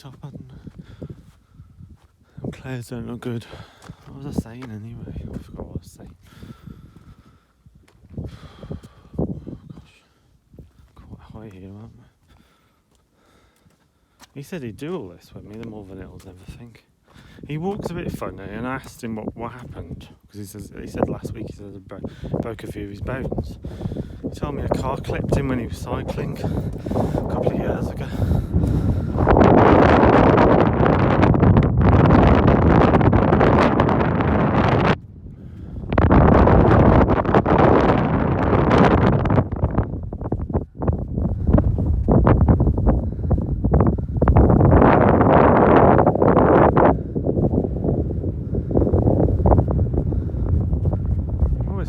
top, hadn't I? And clouds don't look good. What was I saying anyway? I forgot what I was saying. Oh gosh, quite high here, aren't we? He said he'd do all this with me, the Malvern Hills and everything. He walks a bit funny, and I asked him what happened, because he said last week he said he broke a few of his bones. He told me a car clipped him when he was cycling a couple of years ago.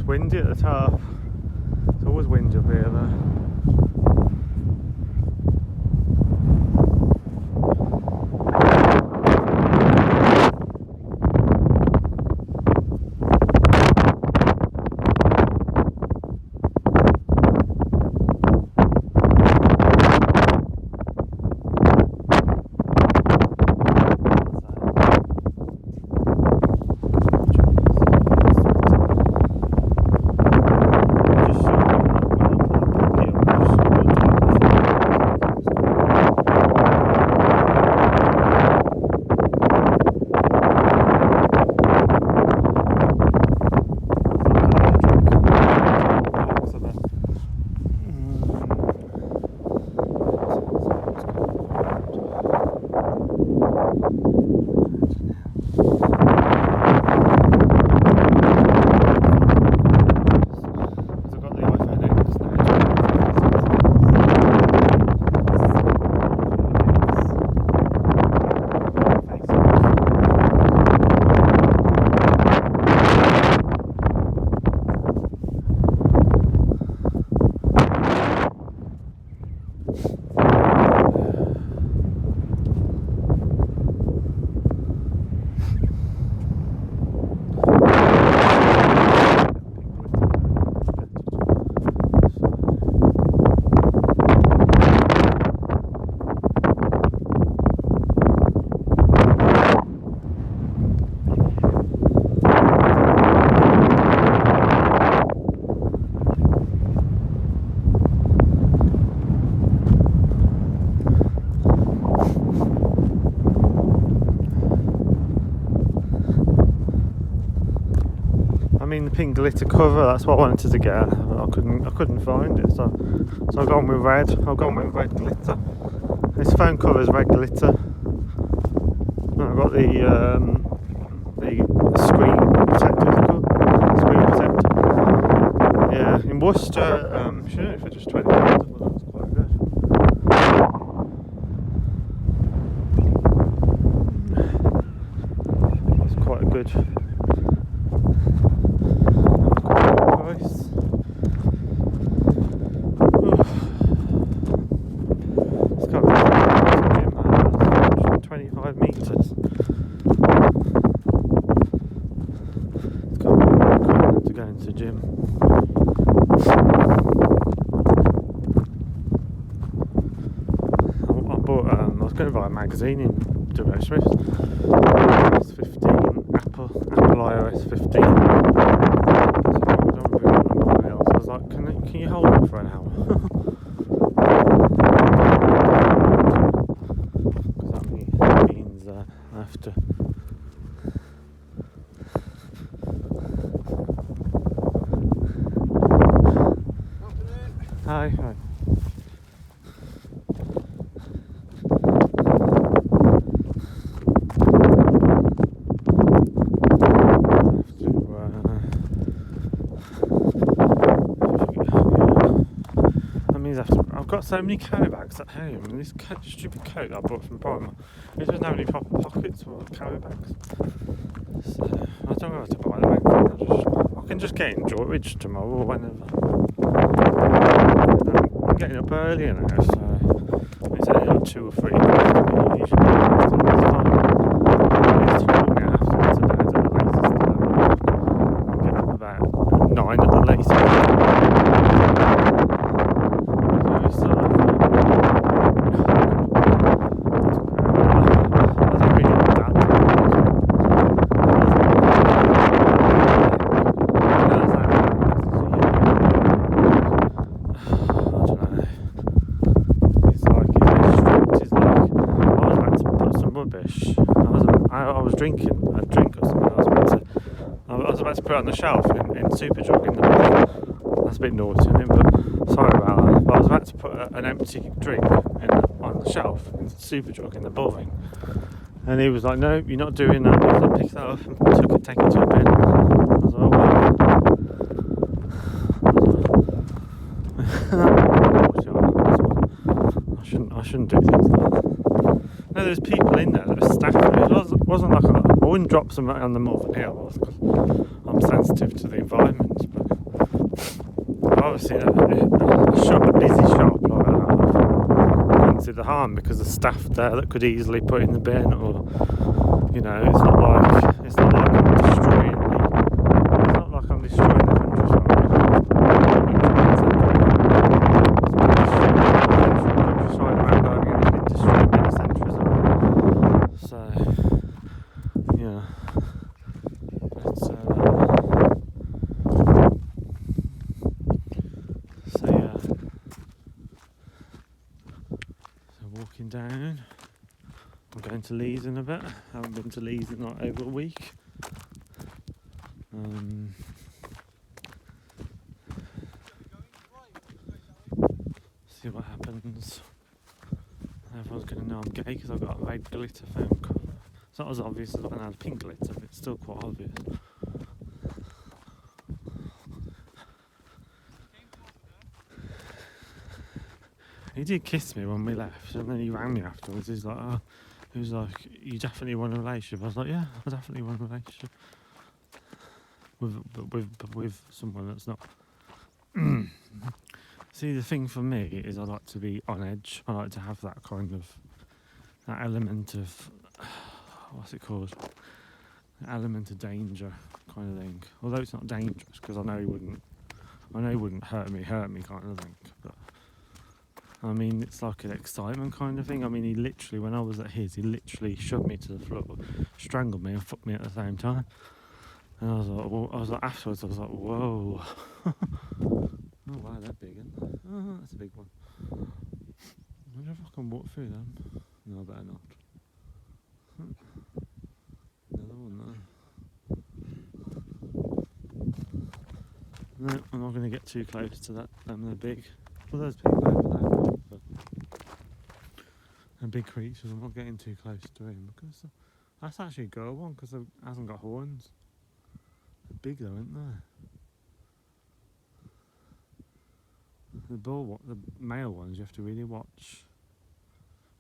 Windy at the top. It's always windy up here though. The pink glitter cover, that's what I wanted to get, but I couldn't find it, so I've gone with red. I've gone with red glitter. This phone cover is red glitter. And I've got the screen protector, Yeah, in Worcester, sure, for just £20, but that's quite good. It's quite a good. It's got 25 metres. It's got to go into the gym. I was going to buy a magazine in Direct Swift. It's 15 Apple iOS 15. I was like, can you hold it for an hour? Because that means I have to. Hi. I've got so many carry bags at home, and this stupid coat that I bought from Primark, it doesn't have any proper pockets for carry bags. So I don't know how to buy them. I can just get in Droitwich tomorrow or whenever. I'm getting up earlier now, so it's only like 2 or 3 o'clock to me usually. It's fine. It's told me I have to get to bed at the latest. I'll get up about 9 at the latest. was drinking a drink or something. I was about to put it on the shelf in Superdrug in the bar. That's a bit naughty, isn't it? But sorry about that. But I was about to put an empty drink on the shelf in Superdrug in the building. And he was like, "No, you're not doing that." So I picked that up and take it to a bin. I was like, I shouldn't do things like that. No, there's people in there that are staff. It wasn't like I wouldn't drop something on the Malvern Hill because I'm sensitive to the environment. But obviously, a busy shop like that, I couldn't see the harm because there's staff there that could easily put in the bin, or it's not like I'm destroying the countryside. Walking down. I'm going to Leeds in a bit. I haven't been to Leeds in like over a week. See what happens. Everyone's going to know I'm gay because I've got a red glitter foam colour. It's not as obvious as when I had pink glitter, but it's still quite obvious. He did kiss me when we left, and then he rang me afterwards. He was like, "You definitely want a relationship?" I was like, "Yeah, I definitely want a relationship with someone that's not." See, the thing for me is I like to be on edge. I like to have that element of what's it called? Element of danger kind of thing. Although it's not dangerous because I know he wouldn't hurt me kind of thing, but. I mean, it's like an excitement kind of thing. I mean, when I was at his, he literally shoved me to the floor, strangled me and fucked me at the same time. And afterwards, I was like, whoa. Oh, wow, they're big, isn't they? Oh, that's a big one. I wonder if I can walk through them. No, I better not. Another one there. No, I'm not going to get too close to them, they're big. Well, there's people over there, but they're big creatures. I'm not getting too close to him because that's actually a girl one because it hasn't got horns. They're big though, aren't they? The male ones, you have to really watch.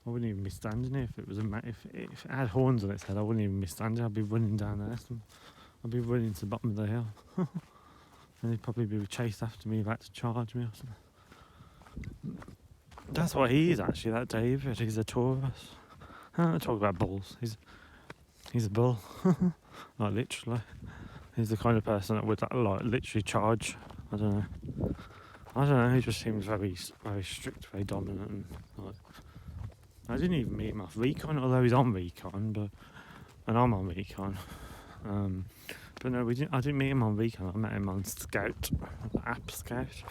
I wouldn't even be standing here if it was if it had horns on its head. I wouldn't even be standing. I'd be running down there. I'd be running to the bottom of the hill, and he'd probably be chased after me, about to charge me or something. That's what he is actually, that David. He's a Taurus. I talk about bulls. He's a bull. Like literally. He's the kind of person that would like literally charge. I don't know. He just seems very, very strict, very dominant. And, like, I didn't even meet him off Recon, although he's on Recon, and I'm on Recon. But no, I didn't meet him on Recon. I met him on Scout, the app Scout,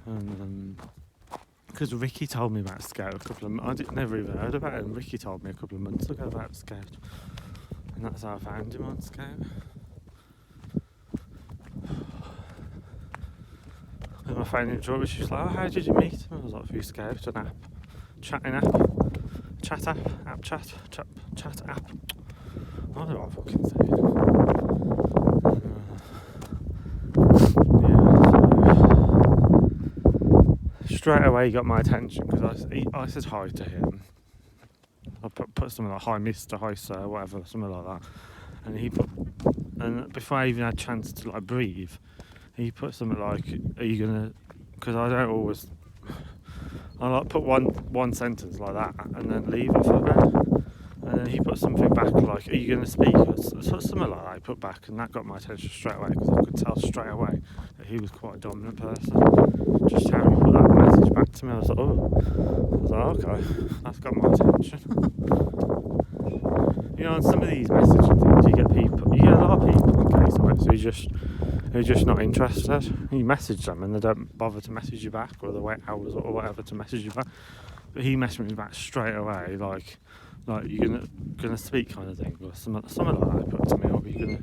and. Because Ricky told me about Scout never even heard about him. Ricky told me a couple of months ago about Scout, and that's how I found him on Scout. And my friend enjoyed it. She was like, "Oh, how did you meet him?" I was like, "Through Scout, an app, chatting app, chat app, chat app." I don't know what I'm fucking saying. Straight away he got my attention because I said hi to him. I put something like "Hi Mr. Hi Sir," whatever, something like that. And before I even had a chance to like breathe, he put something like, "Are you gonna?" Because I don't always. I like put one sentence like that and then leave it for a bit. And then he put something back like, "Are you going to speak?" Or something like that. He put back, and that got my attention straight away because I could tell straight away that he was quite a dominant person. Just how he put that message back to me, I was like, okay, that's got my attention. On some of these messaging things, you get a lot of people on Facebook who are just not interested. You message them and they don't bother to message you back, or they wait hours or whatever to message you back. But he messaged me back straight away, like like you're gonna speak kind of thing, or something like that. He put to me, or are you gonna?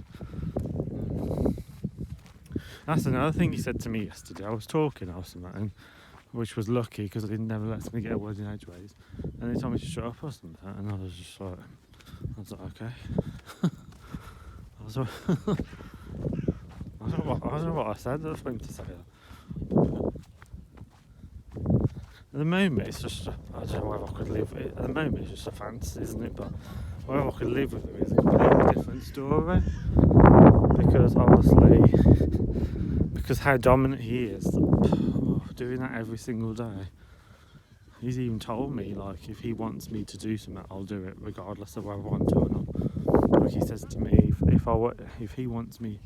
That's another thing he said to me yesterday. I was talking or something, which was lucky because he never lets me get a word in edgeways, and he told me to shut up or something, and I was just like, okay. I don't know what I said for him to say that. At the moment, it's just, I don't know whether I could live with it. At the moment, it's just a fantasy, isn't it? But whether I could live with it is a completely different story. Because obviously, because how dominant he is, doing that every single day. He's even told me, like, if he wants me to do something, I'll do it regardless of whether I want to or not. Like he says to me, if he wants me,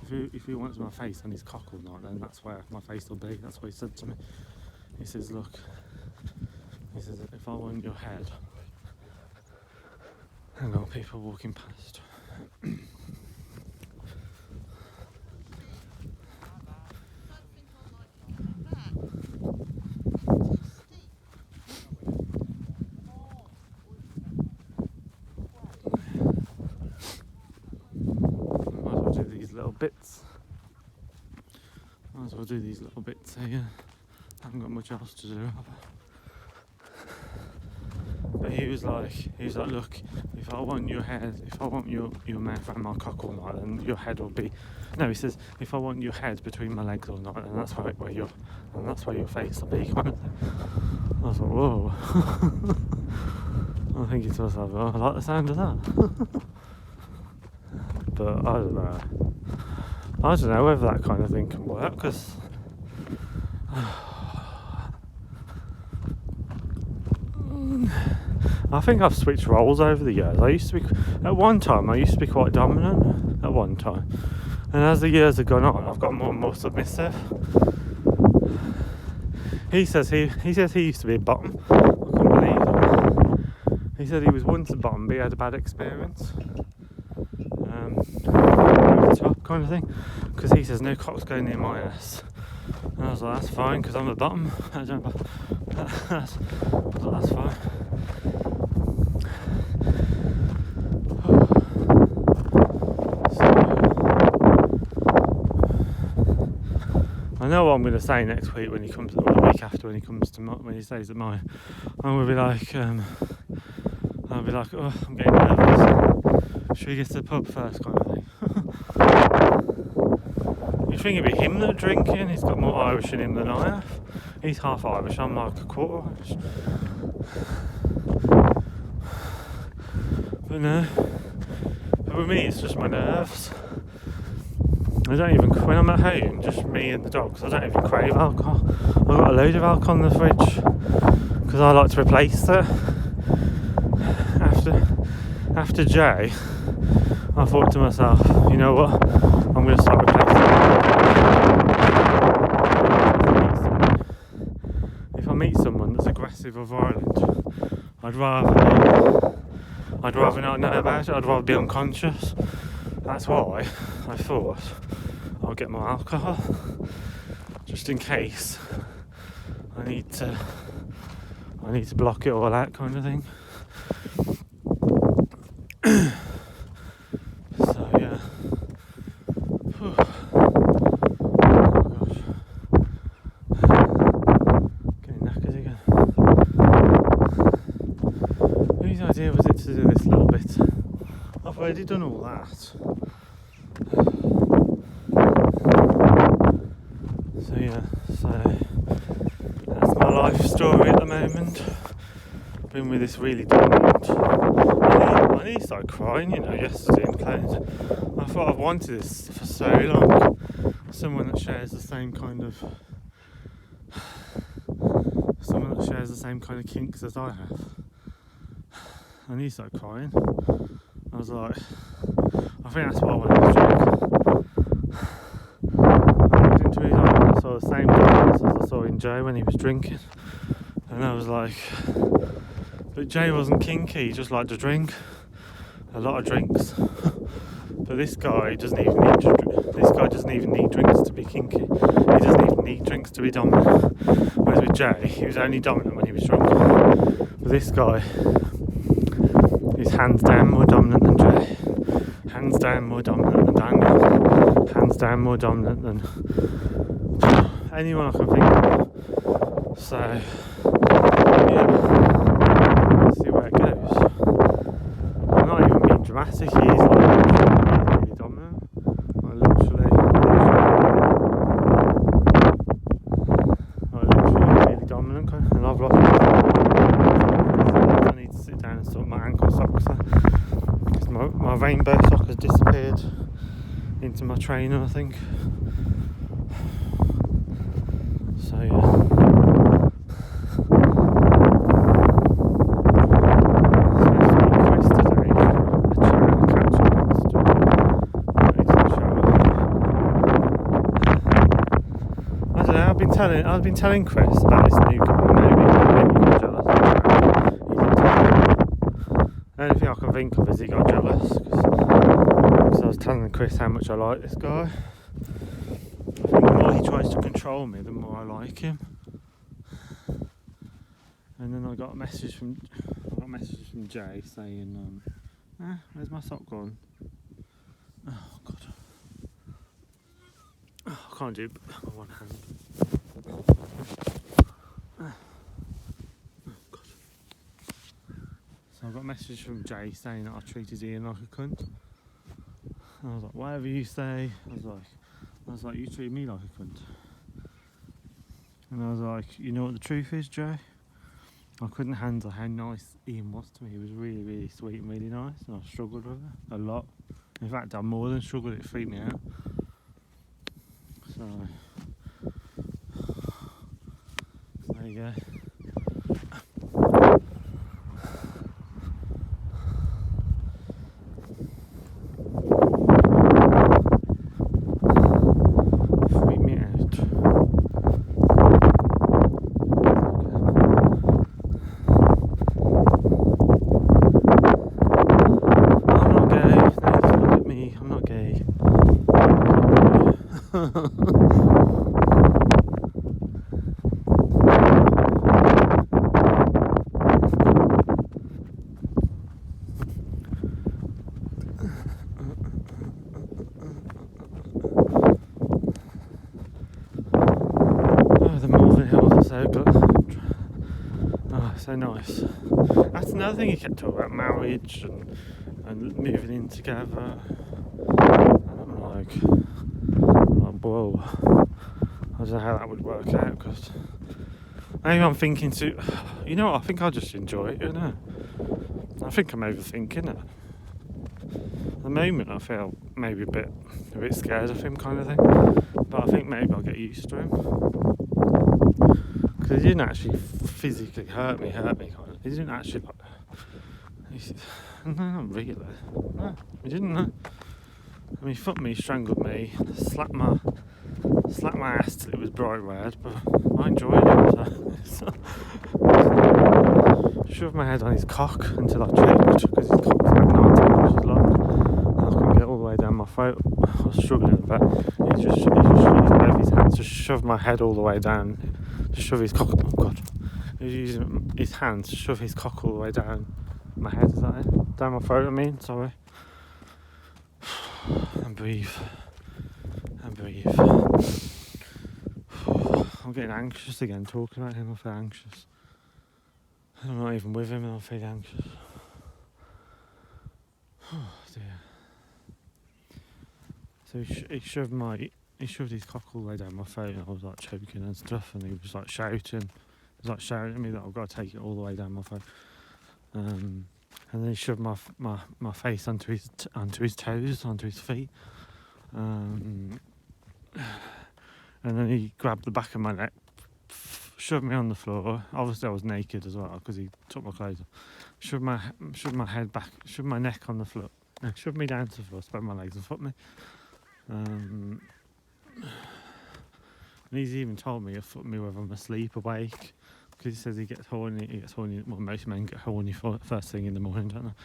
if he wants my face on his cock or not, then that's where my face will be. That's what he said to me. He says, look, he says, if I want your head, hang on, people walking past. Might as well do these little bits here. I haven't got much else to do. But he was like, look, if I want your head, if I want your mouth around my cock or not, then your head will be. No, he says, if I want your head between my legs or not, then that's where your face will be. Kind of thing. I was like, whoa. I'm thinking to myself, oh, I like the sound of that. But I don't know whether that kind of thing can work, because I think I've switched roles over the years. At one time I used to be quite dominant at one time, and as the years have gone on, I've got more and more submissive. He says he used to be a bottom. I couldn't believe it. He said he was once a bottom, but he had a bad experience. Over the top kind of thing, because he says no cock's going near my ass, and I was like, that's fine, because I'm the bottom. That's fine. I know what I'm going to say next week when he comes, or the week after when he comes to when he stays at mine. I'm going to be like, I'll be like, oh, I'm getting nervous. Should we get to the pub first, kind of thing? You'd think it'd be him that drinking. He's got more Irish in him than I have. He's half Irish. I'm like a quarter Irish. But no. But with me, it's just my nerves. I don't even, when I'm at home, just me and the dogs, I don't even crave alcohol. I've got a load of alcohol in the fridge because I like to replace it. After Jay, I thought to myself, you know what, I'm going to start replacing it. If I meet someone that's aggressive or violent, I'd rather not know about it. I'd rather be unconscious. That's why I thought I'll get more alcohol, just in case I need to block it all out, kind of thing. So yeah. Whew. Oh gosh. Getting knackered again. Whose idea was it to do this little bit? I've already done all that. So yeah, that's my life story at the moment. I've been with this really dominant. I nearly started crying, yesterday in clothes. I thought I've wanted this for so long. Someone that shares the same kind of kinks as I have. I nearly started crying. I was like, I think that's why I wanted to drink. I walked into his eyes and I saw the same darkness as I saw in Jay when he was drinking. And I was like, but Jay wasn't kinky, he just liked to drink. A lot of drinks. But this guy doesn't even need drinks to be kinky. He doesn't even need drinks to be dominant. Whereas with Jay, he was only dominant when he was drunk. But this guy, hands down more dominant than Jay. Hands down more dominant than Daniel. Hands down more dominant than anyone I can think of. So, yeah, see where it goes. I'm not even being dramatic, he's like really dominant. Like literally really dominant, and I've lost I need to sit down and sort my ankle socks because my rainbow sock has disappeared into my trainer, I think. So yeah. I've been telling Chris about this new guy. Maybe he got jealous. He didn't tell me. The only thing I can think of is he got jealous because I was telling Chris how much I like this guy. I think the more he tries to control me, the more I like him. And then I got a message from Jay saying, "Where's my sock gone? Oh God, I can't do it with one hand." Oh God. So I got a message from Jay saying that I treated Ian like a cunt. And I was like, whatever you say. I was like, you treat me like a cunt. And I was like, you know what the truth is, Jay? I couldn't handle how nice Ian was to me. He was really, really sweet and really nice, and I struggled with it a lot. In fact, I more than struggled. It freaked me out. So there you go. Freaked me out. I'm not gay. No, look at me. I'm not gay. The Malvern Hills are so good. Oh, so nice. That's another thing he kept talking about, marriage and moving in together. And I'm like, whoa. I don't know how that would work out because maybe I'm thinking you know what, I think I'll just enjoy it, you know. I think I'm overthinking it. At the moment I feel maybe a bit scared of him kind of thing. But I think maybe I'll get used to him. Because he didn't actually physically hurt me kind of. He didn't actually no, not really. No, he didn't, no. I mean, he fucked me, strangled me, slapped my ass till it was bright red, but I enjoyed it. So. Shoved my head on his cock until I choked because his cock was like 19 inches long and I couldn't get all the way down my throat. I was struggling with that. He just used both his hands to shove my head all the way down, to shove his cock. Oh God! He was using his hands to shove his cock all the way down my head. Is that it? Down my throat? I mean, sorry. And breathe. I'm getting anxious again talking about him. I feel anxious. I'm not even with him and I feel anxious. Oh dear. So he shoved his cock all the way down my throat and I was like choking and stuff, and he was like shouting. He was like shouting at me that I've got to take it all the way down my throat. And then he shoved my face onto his toes, onto his feet. And then he grabbed the back of my neck, shoved me on the floor. Obviously I was naked as well because he took my clothes off. Shoved my head back, shoved my neck on the floor. No, shoved me down to the floor, spread my legs and fucked me. And he's even told me he'll fuck me whether I'm asleep, awake. Because he says he gets horny. Well, most men get horny first thing in the morning, don't they?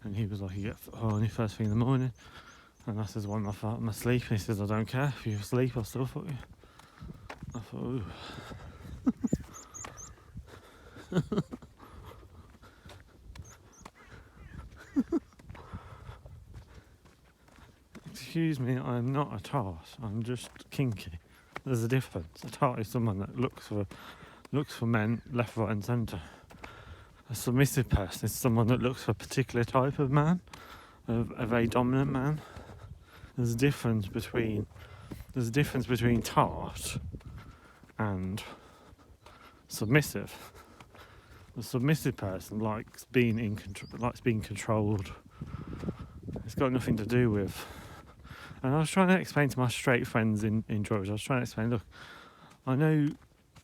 And he was like, he gets horny first thing in the morning. And I says, well, I'm asleep. And he says, I don't care. If you're asleep, I'll still fuck you. I thought, ooh. Excuse me, I'm not a tart. I'm just kinky. There's a difference. A tart is someone that looks for men left, right, and centre. A submissive person is someone that looks for a particular type of man, a very dominant man. There's a difference between tart and submissive. The submissive person likes being controlled. It's got nothing to do with. And I was trying to explain to my straight friends in Georgia. I was trying to explain, look, I know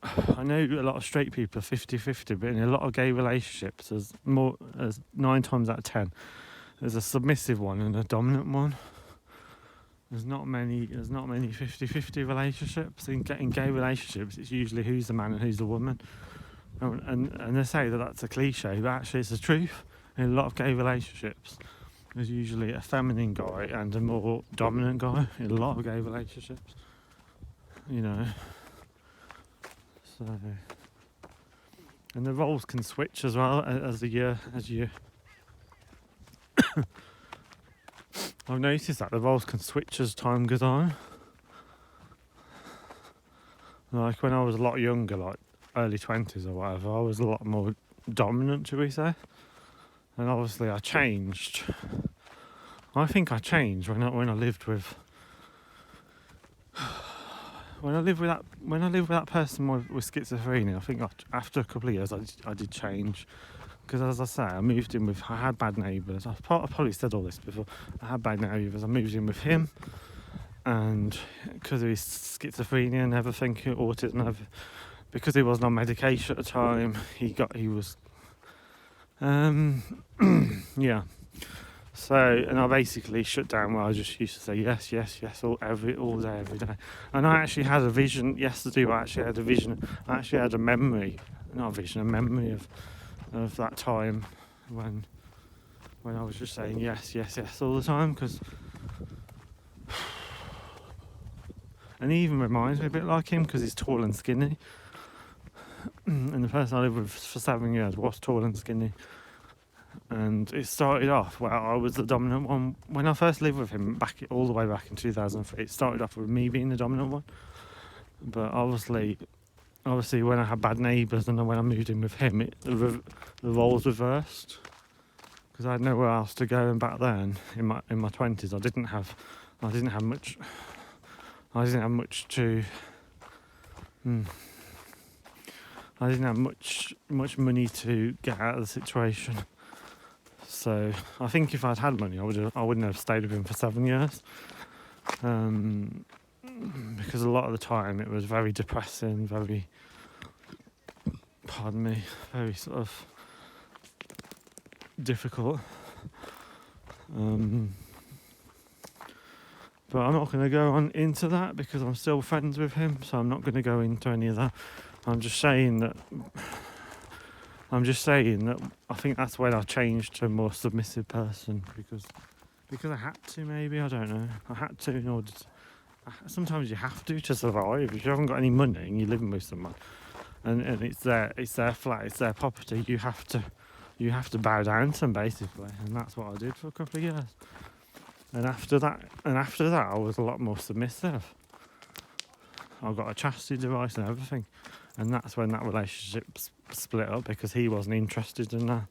a lot of straight people are 50-50, but in a lot of gay relationships, as 9 times out of 10, there's a submissive one and a dominant one. There's not many 50-50 relationships. In gay relationships, it's usually who's the man and who's the woman. And they say that that's a cliche, but actually it's the truth. In a lot of gay relationships, there's usually a feminine guy and a more dominant guy in a lot of gay relationships. You know. So, and the roles can switch as well as you. I've noticed that the roles can switch as time goes on. Like when I was a lot younger, like early 20s or whatever, I was a lot more dominant, should we say? And obviously I changed. I think I changed when I lived with that person with schizophrenia. I think after a couple of years I did change, because as I say, I had bad neighbours. I've probably said all this before. I had bad neighbours. I moved in with him, and because of his schizophrenia and everything, autism, because he wasn't on medication at the time, he was yeah. So, and I basically shut down where I just used to say yes all day, every day. And I actually had a vision yesterday. I actually had a memory, not a vision, a memory of that time when I was just saying yes all the time. And he even reminds me a bit like him because he's tall and skinny. And the person I lived with for 7 years was tall and skinny. And it started off where I was the dominant one. When I first lived with him, all the way back in 2003, it started off with me being the dominant one. But obviously when I had bad neighbours and then when I moved in with him, the roles reversed. Because I had nowhere else to go, and back then, in my 20s, I didn't have much I didn't have much money to get out of the situation. So I think if I'd had money, I wouldn't have stayed with him for 7 years, because a lot of the time it was very depressing, very sort of difficult. But I'm not going to go on into that because I'm still friends with him, so I'm not going to go into any of that. I'm just saying that I think that's when I changed to a more submissive person, because I had to, maybe, I don't know. I had to in order to... Sometimes you have to survive. If you haven't got any money and you're living with someone and it's their flat, it's their property, you have to bow down to them, basically. And that's what I did for a couple of years. And after that I was a lot more submissive. I got a chastity device and everything. And that's when that relationship split up, because he wasn't interested in that.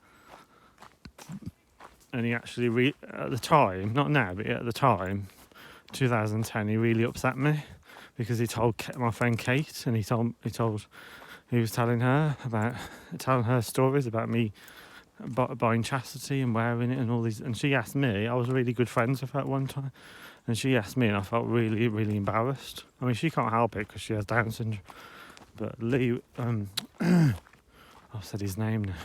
And he actually, at the time, not now, but at the time, 2010, he really upset me, because he told my friend Kate, and he was telling her stories about me buying chastity and wearing it and all these. And she asked me, I was really good friends with her at one time, and she asked me, and I felt really, really embarrassed. I mean, she can't help it because she has Down syndrome. But Lee, I've said his name now.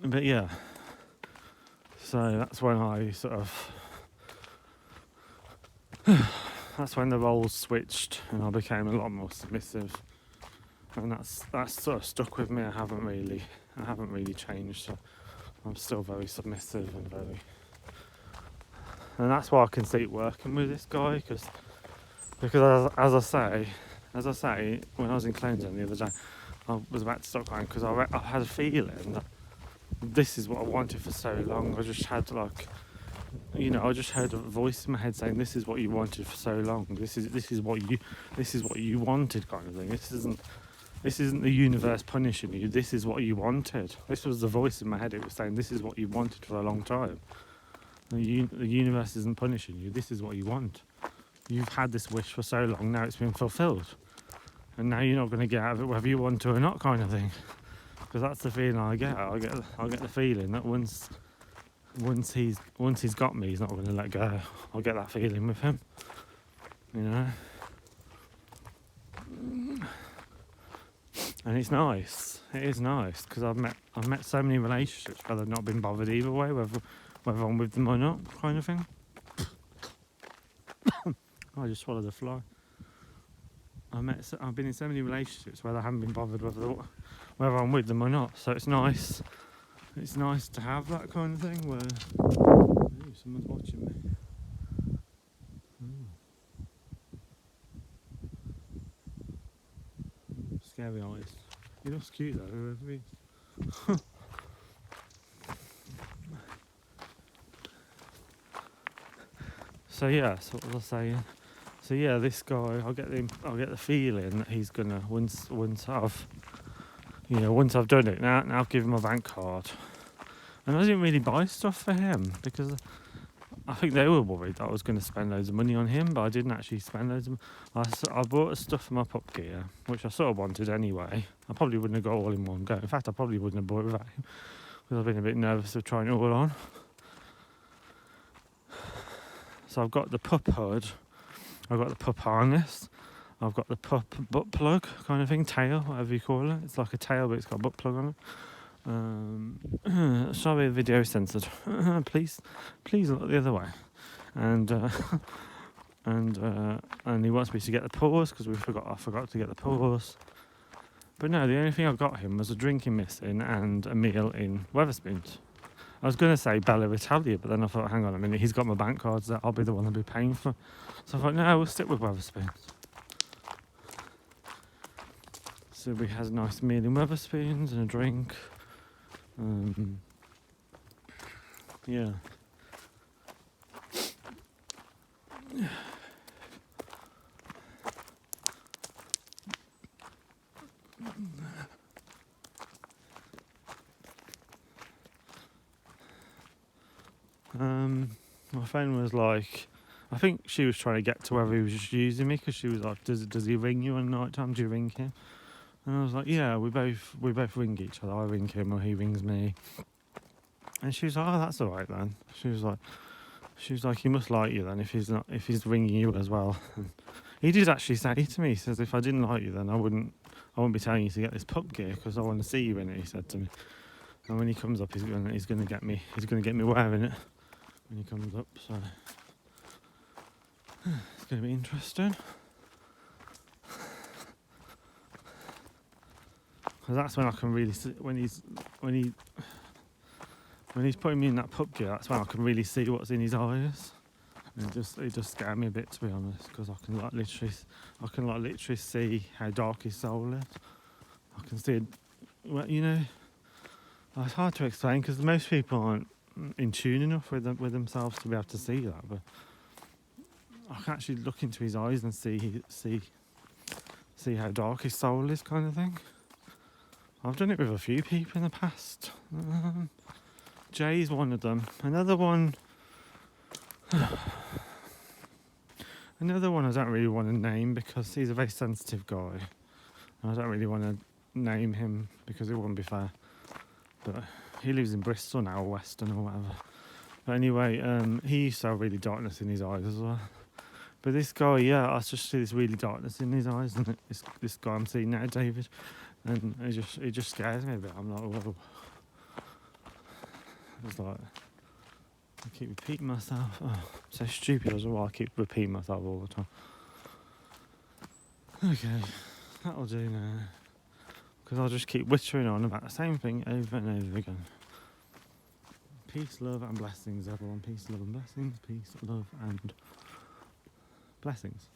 But yeah. So that's when that's when the roles switched and I became a lot more submissive. And that's sort of stuck with me. I haven't really changed. So I'm still very submissive and that's why I can see it working with this guy, because as I say, when I was in Clarendon the other day, I was about to stop crying because I had a feeling this is what I wanted for so long. I just had I just heard a voice in my head saying, "This is what you wanted for so long. This is what you wanted," kind of thing. This isn't the universe punishing you. This is what you wanted. This was the voice in my head. It was saying, "This is what you wanted for a long time. The universe isn't punishing you. This is what you want. You've had this wish for so long. Now it's been fulfilled, and now you're not going to get out of it whether you want to or not," kind of thing. Because that's the feeling I get. I get the feeling that once he's got me, he's not going to let go. I'll get that feeling with him, you know. And it's nice. It is nice because I've met so many relationships where they've not been bothered either way, whether I'm with them or not, kind of thing. I just swallowed a fly. I've been in so many relationships where I haven't been bothered whether I'm with them or not. So it's nice. It's nice to have that kind of thing where someone's watching me. Scary eyes. He looks cute though, whoever he is. So what was I saying? So yeah, this guy, I'll get the feeling that he's gonna once I've done it. Now I've given him my bank card, and I didn't really buy stuff for him because I think they were worried that I was going to spend loads of money on him, but I didn't actually spend loads of money. I bought stuff for my pup gear, which I sort of wanted anyway. I probably wouldn't have got all in one go. In fact, I probably wouldn't have bought it without him because I've been a bit nervous of trying it all on. So I've got the pup hood, I've got the pup harness, I've got the pup butt plug kind of thing, tail, whatever you call it. It's like a tail, but it's got a butt plug on it. Sorry, the video is censored. Please look the other way. And he wants me to get the paws because I forgot to get the paws. But no, the only thing I got him was a drinking missing and a meal in Wetherspoons. I was going to say Bella Italia, but then I thought, hang on a minute, he's got my bank cards that I'll be the one to be paying for. So I thought, no, we'll stick with Wetherspoons. So we had a nice meal in Wetherspoons and a drink. Yeah. My friend was like, I think she was trying to get to whether he was just using me because she was like, does he ring you on night time? Do you ring him? And I was like, yeah, we both ring each other. I ring him or he rings me. And she was like, oh, that's all right then. She was like, he must like you then if he's ringing you as well. And he did actually say to me, he says, if I didn't like you then I wouldn't be telling you to get this pup gear because I want to see you in it. He said to me. And when he comes up, he's going to get me wearing it when he comes up. So it's going to be interesting. Because that's when I can really see when he's putting me in that pup gear. That's when I can really see what's in his eyes. And it just scared me a bit, to be honest, because I can literally see how dark his soul is. I can see it. Well, it's hard to explain because most people aren't in tune enough with themselves to be able to see that. But I can actually look into his eyes and see how dark his soul is, kind of thing. I've done it with a few people in the past. Jay's one of them. Another one I don't really want to name because he's a very sensitive guy. I don't really want to name him because it wouldn't be fair. But he lives in Bristol now, or Weston or whatever. But anyway, he used to have really darkness in his eyes as well. But this guy, I just see this really darkness in his eyes, and this guy I'm seeing now, David, and it just scares me a bit. I'm like, whoa. It's like, I keep repeating myself. Oh, I'm so stupid as well. I keep repeating myself all the time. Okay, that'll do now. Because I'll just keep whittering on about the same thing over and over again. Peace, love, and blessings, everyone. Peace, love, and blessings. Peace, love, and blessings.